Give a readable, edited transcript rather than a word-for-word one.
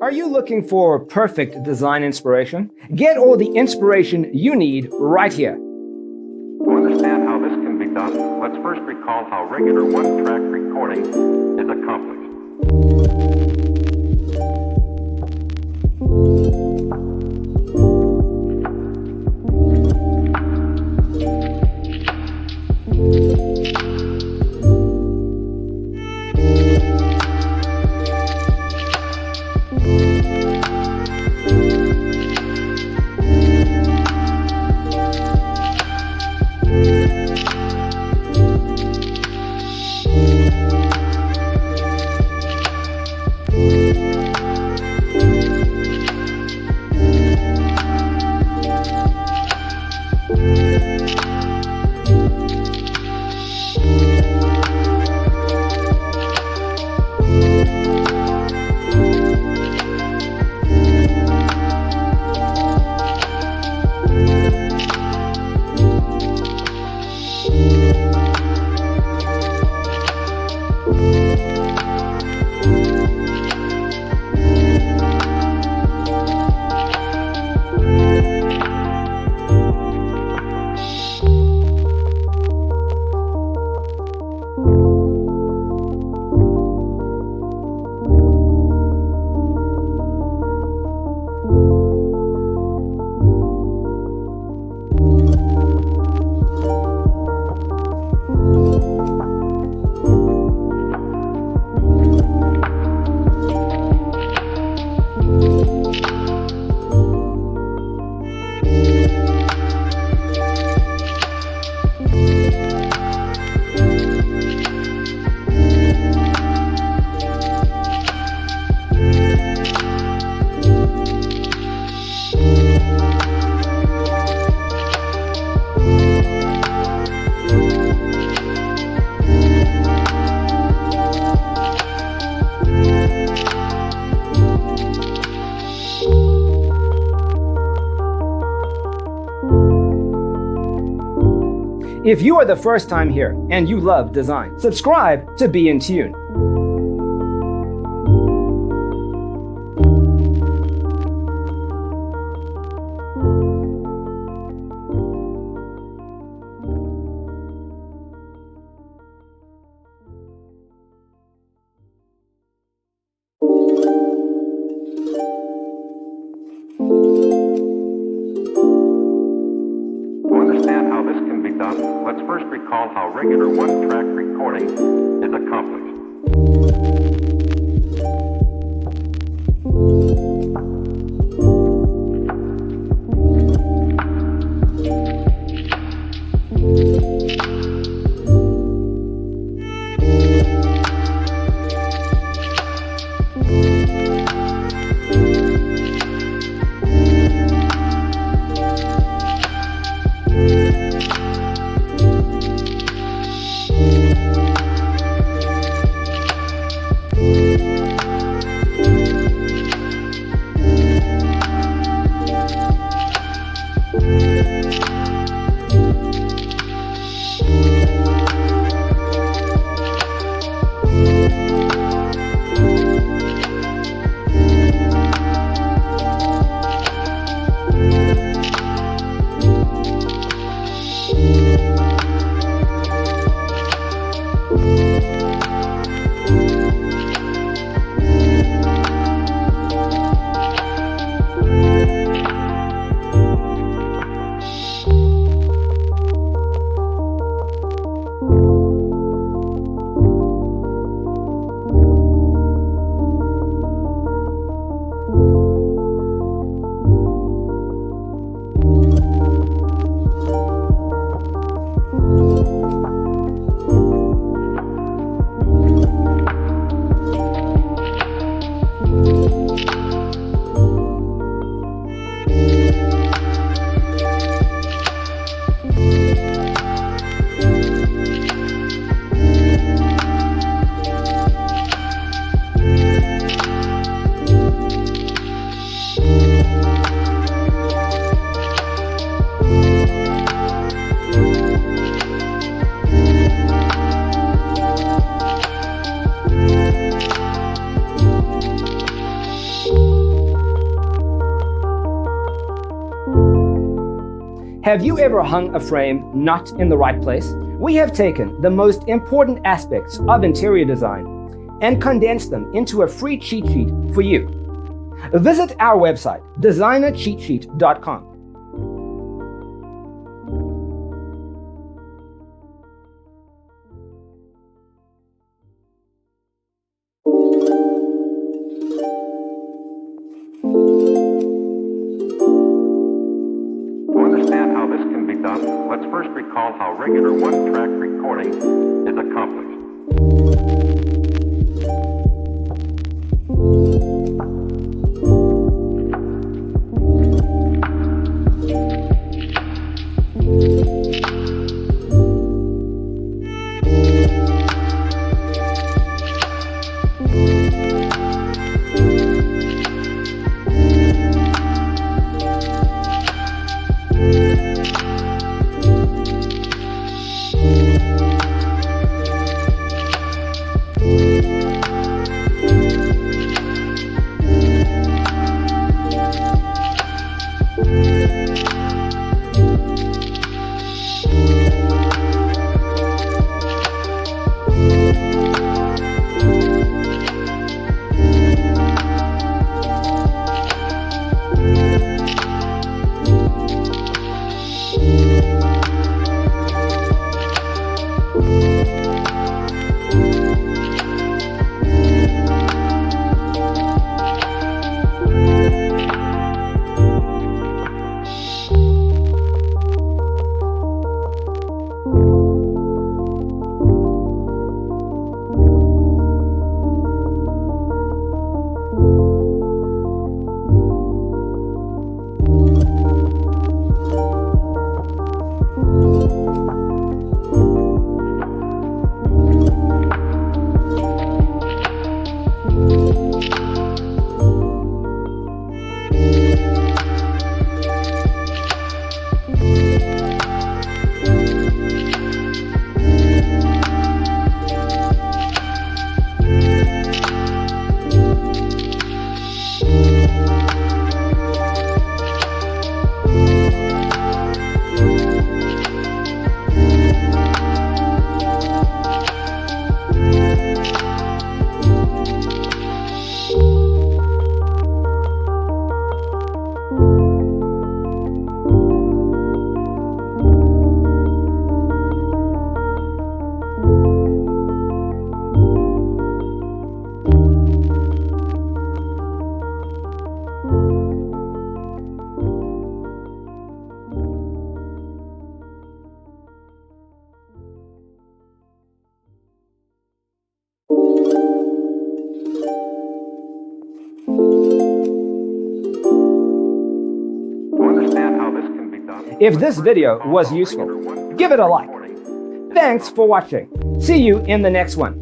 Are you looking for perfect design inspiration? Get all the inspiration you need right here. To understand how this can be done, let's first recall how regular one-track recording is accomplished. If you are the first time here and you love design, subscribe to Be in Tune. To understand how this can be done, let's first recall how regular one-track recording is accomplished. Have you ever hung a frame not in the right place? We have taken the most important aspects of interior design and condensed them into a free cheat sheet for you. Visit our website, designercheatsheet.com. To understand how this can be done, let's first recall how regular one-track recording is accomplished. If this video was useful, give it a like. Thanks for watching. See you in the next one.